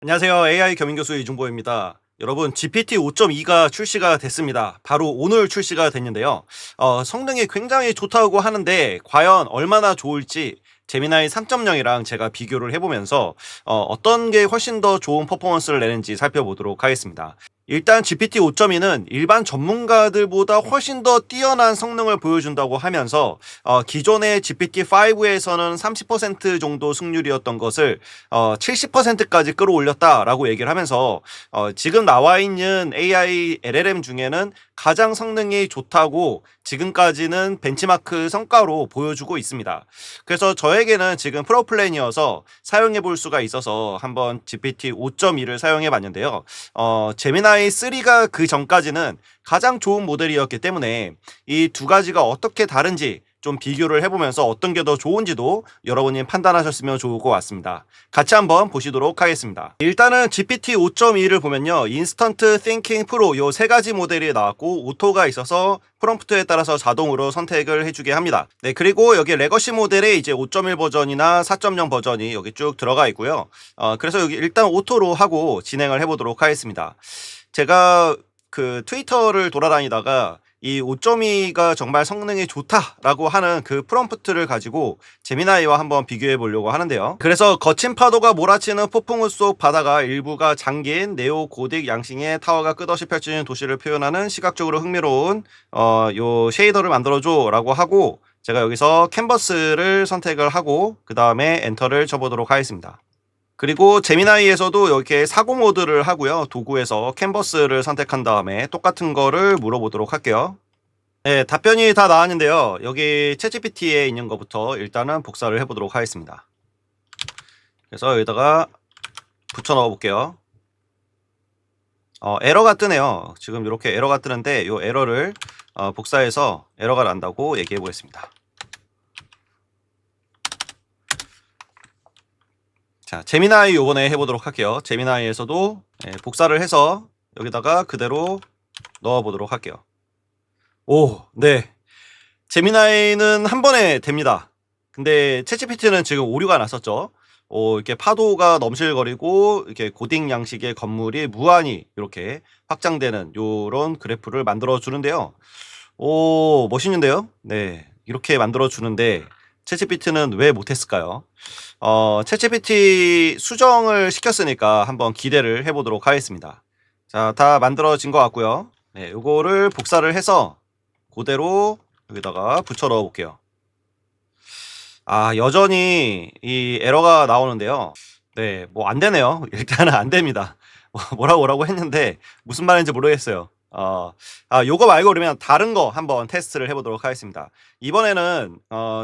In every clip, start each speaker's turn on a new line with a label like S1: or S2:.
S1: 안녕하세요. AI 겸임교수 이중보입니다. 여러분, GPT 5.2가 출시가 됐습니다. 바로 오늘 출시가 됐는데요. 성능이 굉장히 좋다고 하는데 과연 얼마나 좋을지 제미나이 3.0이랑 제가 비교를 해보면서 어떤 게 훨씬 더 좋은 퍼포먼스를 내는지 살펴보도록 하겠습니다. 일단 GPT 5.2는 일반 전문가들보다 훨씬 더 뛰어난 성능을 보여준다고 하면서 기존의 GPT-5에서는 30% 정도 승률이었던 것을 70%까지 끌어올렸다라고 얘기를 하면서 지금 나와 있는 AI LLM 중에는 가장 성능이 좋다고 지금까지는 벤치마크 성과로 보여주고 있습니다. 그래서 저에게는 지금 프로 플랜이어서 사용해 볼 수가 있어서 한번 GPT 5.2를 사용해 봤는데요. 제미나이 3가 그 전까지는 가장 좋은 모델이었기 때문에 이 두 가지가 어떻게 다른지 좀 비교를 해보면서 어떤 게 더 좋은지도 여러분이 판단하셨으면 좋을 것 같습니다. 같이 한번 보시도록 하겠습니다. 일단은 GPT 5.2를 보면요. 인스턴트 띵킹 프로 요 세 가지 모델이 나왔고 오토가 있어서 프롬프트에 따라서 자동으로 선택을 해주게 합니다. 네, 그리고 여기 레거시 모델에 이제 5.1 버전이나 4.0 버전이 여기 쭉 들어가 있고요. 그래서 여기 일단 오토로 하고 진행을 해보도록 하겠습니다. 제가 그 트위터를 돌아다니다가 이 5.2가 정말 성능이 좋다라고 하는 그 프롬프트를 가지고 제미나이와 한번 비교해 보려고 하는데요. 그래서 거친 파도가 몰아치는 폭풍우 속 바다가 일부가 잠긴 네오 고딕 양식의 타워가 끝없이 펼쳐지는 도시를 표현하는 시각적으로 흥미로운 요 쉐이더를 만들어줘 라고 하고 제가 여기서 캔버스를 선택을 하고 그 다음에 엔터를 쳐보도록 하겠습니다. 그리고 제미나이에서도 이렇게 사고 모드를 하고요. 도구에서 캔버스를 선택한 다음에 똑같은 거를 물어보도록 할게요. 네, 답변이 다 나왔는데요. 여기 챗GPT에 있는 것부터 일단은 복사를 해보도록 하겠습니다. 그래서 여기다가 붙여 넣어 볼게요. 에러가 뜨네요. 지금 이렇게 에러가 뜨는데 이 에러를 복사해서 에러가 난다고 얘기해 보겠습니다. 자, 제미나이 요번에 해보도록 할게요. 제미나이에서도 복사를 해서 여기다가 그대로 넣어보도록 할게요. 오, 네. 제미나이는 한 번에 됩니다. 근데 챗GPT는 지금 오류가 났었죠. 이렇게 파도가 넘실거리고 이렇게 고딕 양식의 건물이 무한히 이렇게 확장되는 요런 그래프를 만들어 주는데요. 오, 멋있는데요? 네. 이렇게 만들어 주는데 챗GPT는 왜 못했을까요? 챗GPT 수정을 시켰으니까 한번 기대를 해보도록 하겠습니다. 자, 다 만들어진 것 같고요. 네, 요거를 복사를 해서 그대로 여기다가 붙여 넣어 볼게요. 여전히 이 에러가 나오는데요. 네, 뭐 안 되네요. 일단은 안 됩니다. 뭐라고 했는데 무슨 말인지 모르겠어요. 요거 말고 그러면 다른 거 한번 테스트를 해보도록 하겠습니다. 이번에는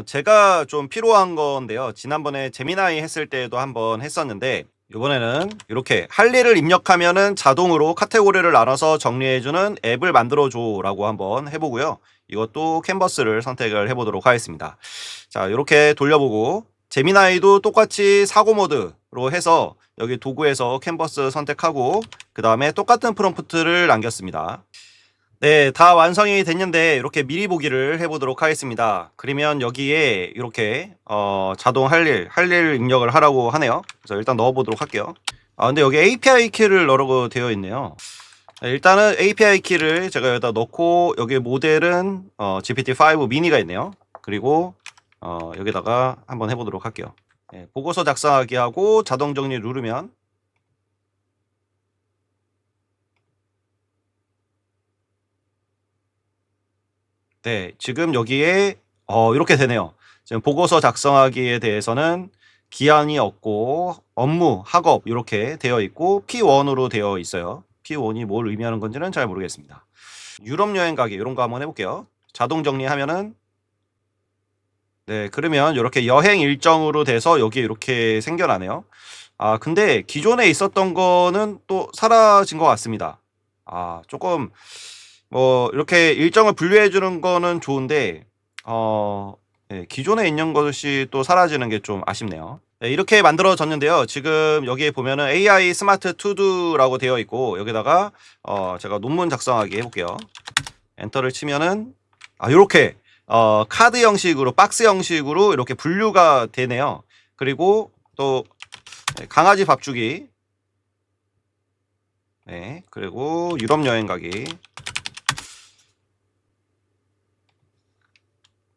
S1: 제가 좀 필요한 건데요. 지난번에 제미나이 했을 때도 한번 했었는데 이번에는 이렇게 할 일을 입력하면은 자동으로 카테고리를 나눠서 정리해주는 앱을 만들어줘 라고 한번 해보고요. 이것도 캔버스를 선택을 해보도록 하겠습니다. 자, 이렇게 돌려보고 제미나이도 똑같이 사고 모드로 해서 여기 도구에서 캔버스 선택하고 그 다음에 똑같은 프롬프트를 남겼습니다. 네, 다 완성이 됐는데 이렇게 미리 보기를 해보도록 하겠습니다. 그러면 여기에 이렇게 자동 할 일 입력을 하라고 하네요. 그래서 일단 넣어보도록 할게요. 근데 여기 API 키를 넣으라고 되어 있네요. 네, 일단은 API 키를 제가 여기다 넣고 여기 모델은 GPT-5 미니가 있네요. 그리고 여기다가 한번 해보도록 할게요. 네, 보고서 작성하기 하고 자동 정리 누르면 네, 지금 여기에 이렇게 되네요. 지금 보고서 작성하기에 대해서는 기한이 없고 업무, 학업 이렇게 되어 있고 P1으로 되어 있어요. P1이 뭘 의미하는 건지는 잘 모르겠습니다. 유럽 여행 가기 이런 거 한번 해볼게요. 자동 정리하면은 네, 그러면 이렇게 여행 일정으로 돼서 여기 이렇게 생겨나네요. 근데 기존에 있었던 거는 또 사라진 것 같습니다. 조금 뭐 이렇게 일정을 분류해 주는 거는 좋은데 네, 기존에 있는 것이 또 사라지는 게 좀 아쉽네요. 네, 이렇게 만들어졌는데요. 지금 여기에 보면은 AI 스마트 투두라고 되어 있고 여기다가 제가 논문 작성하기 해볼게요. 엔터를 치면은 이렇게 카드 형식으로 박스 형식으로 이렇게 분류가 되네요. 그리고 또 강아지 밥 주기 네, 그리고 유럽 여행 가기.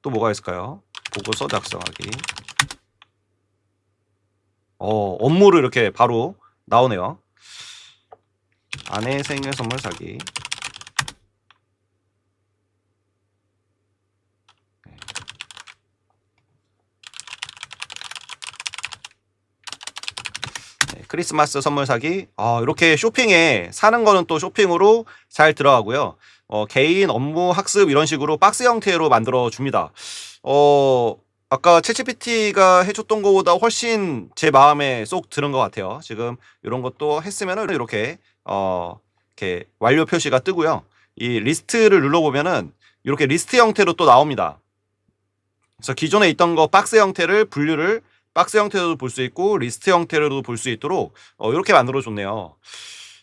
S1: 또 뭐가 있을까요? 보고서 작성하기. 업무를 이렇게 바로 나오네요. 아내 생일 선물 사기. 네, 크리스마스 선물 사기. 이렇게 쇼핑에 사는 거는 또 쇼핑으로 잘 들어가고요. 개인 업무 학습 이런 식으로 박스 형태로 만들어 줍니다. 아까 챗GPT가 해줬던 것보다 훨씬 제 마음에 쏙 드는 것 같아요. 지금 이런 것도 했으면은 이렇게 완료 표시가 뜨고요. 이 리스트를 눌러보면은 이렇게 리스트 형태로 또 나옵니다. 그래서 기존에 있던 거 박스 형태를 분류를 박스 형태로도 볼 수 있고 리스트 형태로도 볼 수 있도록 이렇게 만들어 줬네요.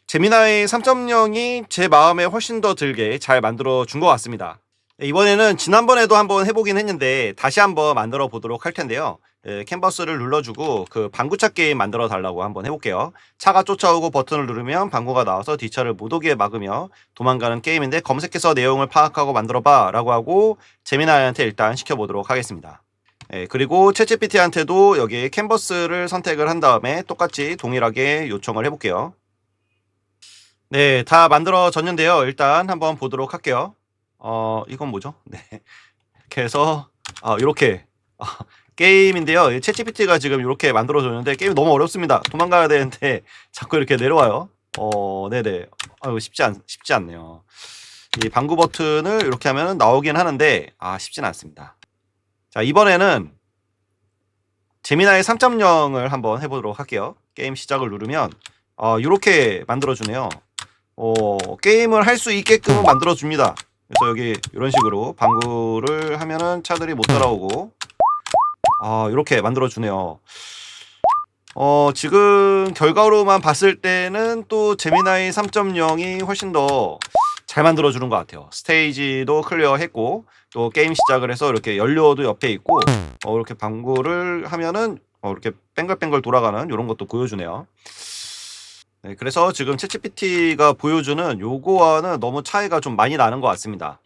S1: 제미나이 3.0이 제 마음에 훨씬 더 들게 잘 만들어 준 것 같습니다. 이번에는 지난번에도 한번 해보긴 했는데 다시 한번 만들어 보도록 할 텐데요. 캔버스를 눌러주고 그 방구차 게임 만들어 달라고 한번 해볼게요. 차가 쫓아오고 버튼을 누르면 방구가 나와서 뒷차를 못 오게 막으며 도망가는 게임인데 검색해서 내용을 파악하고 만들어봐 라고 하고 제미나이한테 일단 시켜보도록 하겠습니다. 그리고 챗GPT한테도 여기 캔버스를 선택을 한 다음에 똑같이 동일하게 요청을 해볼게요. 네, 다 만들어졌는데요. 일단 한번 보도록 할게요. 이건 뭐죠? 네. 이렇게 해서, 이렇게, 게임인데요. 챗GPT가 지금 이렇게 만들어줬는데, 게임이 너무 어렵습니다. 도망가야 되는데, 자꾸 이렇게 내려와요. 네네. 쉽지 않네요. 이 방구 버튼을 이렇게 하면 나오긴 하는데, 쉽진 않습니다. 자, 이번에는 제미나이 3.0을 한번 해보도록 할게요. 게임 시작을 누르면, 이렇게 만들어주네요. 게임을 할 수 있게끔 만들어줍니다. 그래서 여기 이런 식으로 방구를 하면은 차들이 못 따라오고 이렇게 만들어주네요. 지금 결과로만 봤을 때는 또 제미나이 3.0이 훨씬 더 잘 만들어주는 것 같아요. 스테이지도 클리어했고 또 게임 시작을 해서 이렇게 연료도 옆에 있고 이렇게 방구를 하면은 이렇게 뱅글뱅글 돌아가는 이런 것도 보여주네요. 네, 그래서 지금 챗GPT가 보여주는 요거와는 너무 차이가 좀 많이 나는 것 같습니다.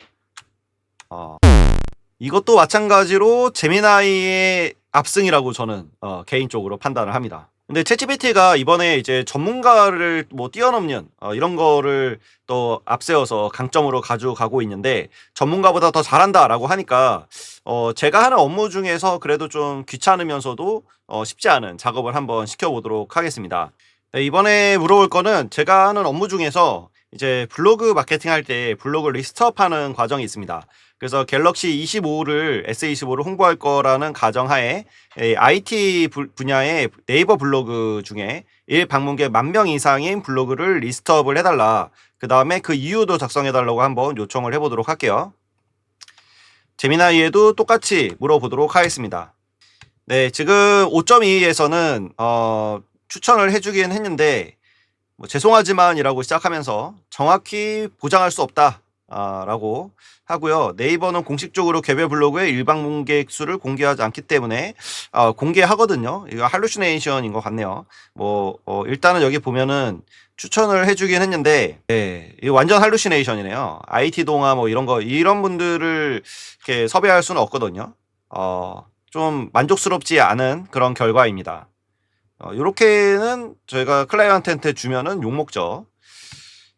S1: 이것도 마찬가지로 제미나이의 압승이라고 저는 개인적으로 판단을 합니다. 근데 챗GPT가 이번에 이제 전문가를 뭐 뛰어넘는 이런 거를 또 앞세워서 강점으로 가져가고 있는데 전문가보다 더 잘한다라고 하니까 제가 하는 업무 중에서 그래도 좀 귀찮으면서도 쉽지 않은 작업을 한번 시켜보도록 하겠습니다. 네, 이번에 물어볼 거는 제가 하는 업무 중에서 이제 블로그 마케팅 할 때 블로그 리스트업 하는 과정이 있습니다. 그래서 갤럭시 25를 S25를 홍보할 거라는 가정하에 IT 분야의 네이버 블로그 중에 일 방문객 10,000명 이상인 블로그를 리스트업을 해달라. 그 다음에 그 이유도 작성해달라고 한번 요청을 해보도록 할게요. 제미나이에도 똑같이 물어보도록 하겠습니다. 네, 지금 5.2에서는 추천을 해주긴 했는데 뭐 죄송하지만이라고 시작하면서 정확히 보장할 수 없다 라고 하고요. 네이버는 공식적으로 개별 블로그에 일방문객 수를 공개하지 않기 때문에 공개하거든요. 이거 할루시네이션인 것 같네요. 뭐 일단은 여기 보면은 추천을 해주긴 했는데 이거 완전 할루시네이션이네요. IT 동화 뭐 이런 분들을 이렇게 섭외할 수는 없거든요. 좀 만족스럽지 않은 그런 결과입니다. 요렇게는 저희가 클라이언트한테 주면은 욕먹죠.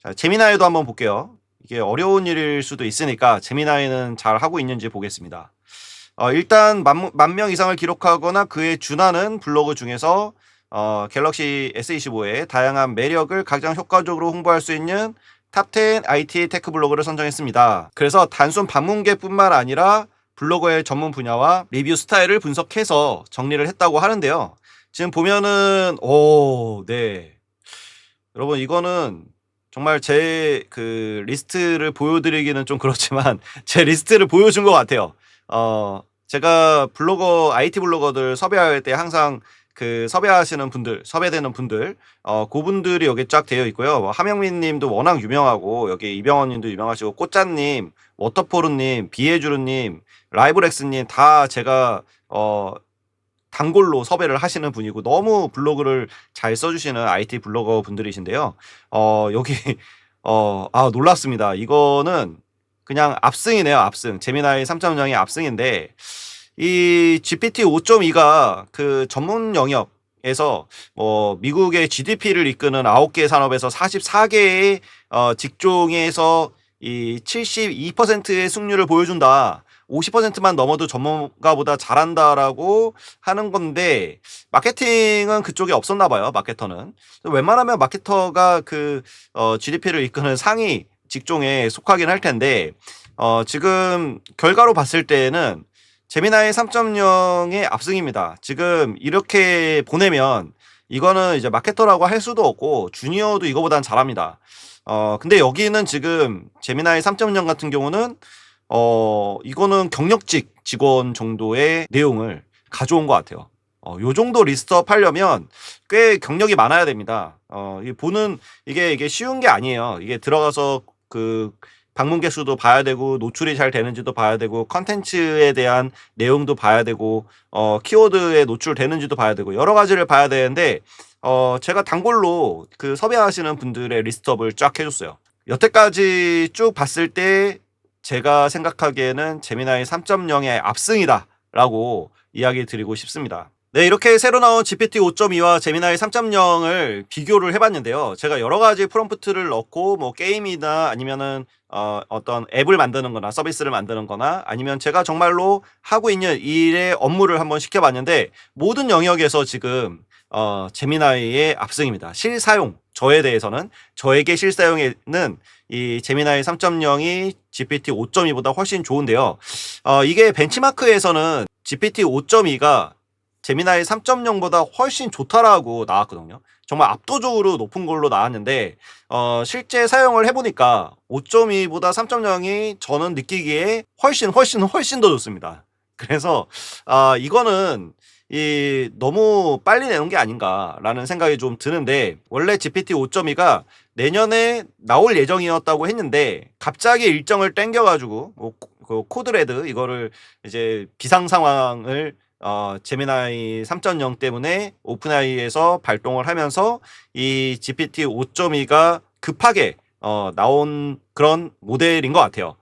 S1: 자, 제미나이도 한번 볼게요. 이게 어려운 일일 수도 있으니까 제미나이는 잘 하고 있는지 보겠습니다. 일단 10,000명 이상을 기록하거나 그에 준하는 블로그 중에서 갤럭시 S25의 다양한 매력을 가장 효과적으로 홍보할 수 있는 탑10 IT 테크 블로그를 선정했습니다. 그래서 단순 방문객뿐만 아니라 블로거의 전문 분야와 리뷰 스타일을 분석해서 정리를 했다고 하는데요. 지금 보면은 네. 여러분 이거는 정말 제 그 리스트를 보여드리기는 좀 그렇지만 제 리스트를 보여준 것 같아요. 제가 블로거 IT 블로거들 섭외할 때 항상 그 섭외하시는 분들, 섭외되는 분들, 그분들이 여기 쫙 되어 있고요. 뭐 하명민님도 워낙 유명하고 여기 이병헌님도 유명하시고 꽃자님, 워터포르님, 비에주르님, 라이브렉스님 다 제가 단골로 섭외를 하시는 분이고 너무 블로그를 잘 써주시는 IT 블로거 분들이신데요. 여기 놀랐습니다. 이거는 그냥 압승이네요. 압승. 제미나이 3.0의 압승인데 이 GPT 5.2가 그 전문 영역에서 미국의 GDP를 이끄는 9개 산업에서 44개의 직종에서 이 72%의 승률을 보여준다. 50%만 넘어도 전문가보다 잘한다라고 하는 건데 마케팅은 그쪽에 없었나 봐요. 마케터는. 웬만하면 마케터가 그 GDP를 이끄는 상위 직종에 속하긴 할 텐데 지금 결과로 봤을 때는 제미나이 3.0의 압승입니다. 지금 이렇게 보내면 이거는 이제 마케터라고 할 수도 없고 주니어도 이거보단 잘합니다. 근데 여기는 지금 제미나이 3.0 같은 경우는 이거는 경력직 직원 정도의 내용을 가져온 것 같아요. 요 정도 리스트업 하려면 꽤 경력이 많아야 됩니다. 이게 쉬운 게 아니에요. 이게 들어가서 그 방문객 수도 봐야 되고 노출이 잘 되는지도 봐야 되고 컨텐츠에 대한 내용도 봐야 되고 키워드에 노출되는지도 봐야 되고 여러 가지를 봐야 되는데 제가 단골로 그 섭외하시는 분들의 리스트업을 쫙 해줬어요. 여태까지 쭉 봤을 때 제가 생각하기에는 제미나이 3.0의 압승이다 라고 이야기 드리고 싶습니다. 네, 이렇게 새로 나온 GPT 5.2와 제미나이 3.0을 비교를 해봤는데요. 제가 여러 가지 프롬프트를 넣고 뭐 게임이나 아니면은 어떤 앱을 만드는 거나 서비스를 만드는 거나 아니면 제가 정말로 하고 있는 일의 업무를 한번 시켜봤는데 모든 영역에서 지금 제미나이의 압승입니다. 실사용, 저에 대해서는 저에게 실사용에는 이 제미나이 3.0이 GPT 5.2보다 훨씬 좋은데요. 이게 벤치마크에서는 GPT 5.2가 제미나이 3.0보다 훨씬 좋다라고 나왔거든요. 정말 압도적으로 높은 걸로 나왔는데 실제 사용을 해보니까 5.2보다 3.0이 저는 느끼기에 훨씬 더 좋습니다. 그래서 이거는 너무 빨리 내놓은 게 아닌가라는 생각이 좀 드는데 원래 GPT 5.2가 내년에 나올 예정이었다고 했는데 갑자기 일정을 땡겨가지고 그 코드레드 이거를 이제 비상 상황을 제미나이 3.0 때문에 오픈AI에서 발동을 하면서 이 GPT 5.2가 급하게 나온 그런 모델인 것 같아요.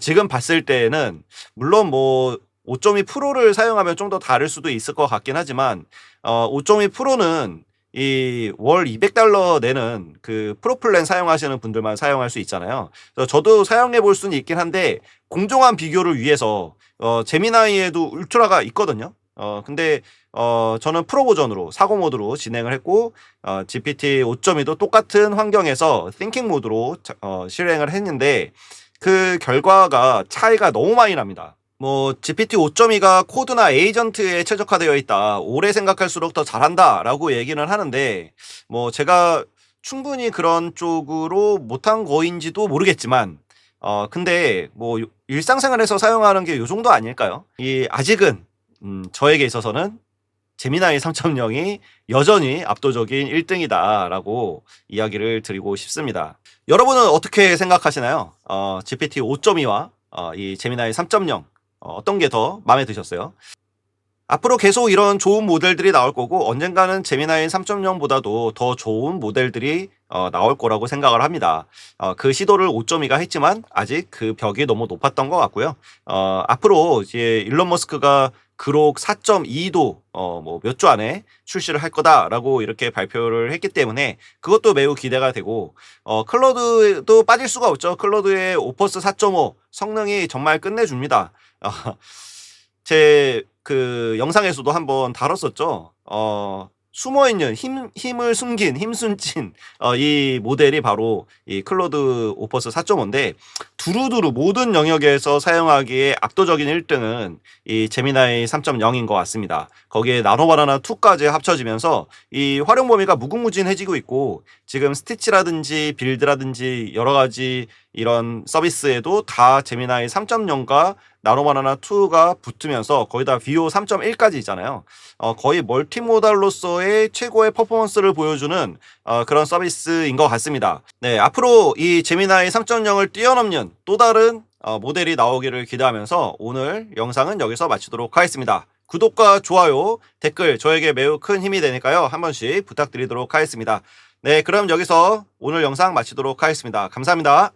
S1: 지금 봤을 때는 물론 뭐 5.2 프로를 사용하면 좀 더 다를 수도 있을 것 같긴 하지만 5.2 프로는 이 월 $200 내는 그 프로 플랜 사용하시는 분들만 사용할 수 있잖아요. 그래서 저도 사용해 볼 수는 있긴 한데 공정한 비교를 위해서 제미나이에도 울트라가 있거든요. 근데 저는 프로 버전으로 사고 모드로 진행을 했고 GPT 5.2도 똑같은 환경에서 띵킹 모드로 실행을 했는데 그 결과가 차이가 너무 많이 납니다. 뭐 GPT 5.2가 코드나 에이전트에 최적화되어 있다. 오래 생각할수록 더 잘한다 라고 얘기는 하는데 뭐 제가 충분히 그런 쪽으로 못한 거인지도 모르겠지만 근데 뭐 일상생활에서 사용하는 게 요 정도 아닐까요? 아직은 저에게 있어서는 제미나이 3.0이 여전히 압도적인 1등이다 라고 이야기를 드리고 싶습니다. 여러분은 어떻게 생각하시나요? GPT 5.2와 이 제미나이 3.0 어떤 게 더 마음에 드셨어요? 앞으로 계속 이런 좋은 모델들이 나올 거고 언젠가는 제미나이 3.0보다도 더 좋은 모델들이 나올 거라고 생각을 합니다. 그 시도를 5.2가 했지만 아직 그 벽이 너무 높았던 것 같고요. 앞으로 이제 일론 머스크가 그록 4.2도 뭐 몇 주 안에 출시를 할 거다라고 이렇게 발표를 했기 때문에 그것도 매우 기대가 되고 클로드도 빠질 수가 없죠. 클로드의 오퍼스 4.5 성능이 정말 끝내줍니다. 제 그 영상에서도 한번 다뤘었죠. 숨어있는 힘을 숨긴 힘순진 이 모델이 바로 이 클로드 오퍼스 4.5인데 두루두루 모든 영역에서 사용하기에 압도적인 1등은 이 제미나이 3.0인 것 같습니다. 거기에 나노바나나 2까지 합쳐지면서 이 활용 범위가 무궁무진해지고 있고 지금 스티치라든지 빌드라든지 여러 가지 이런 서비스에도 다 제미나이 3.0과 나노바나나 2가 붙으면서 거의 다 VO 3.1까지 있잖아요. 거의 멀티모달로서의 최고의 퍼포먼스를 보여주는 그런 서비스인 것 같습니다. 네, 앞으로 이 제미나이 3.0을 뛰어넘는 또 다른 모델이 나오기를 기대하면서 오늘 영상은 여기서 마치도록 하겠습니다. 구독과 좋아요, 댓글 저에게 매우 큰 힘이 되니까요. 한 번씩 부탁드리도록 하겠습니다. 네, 그럼 여기서 오늘 영상 마치도록 하겠습니다. 감사합니다.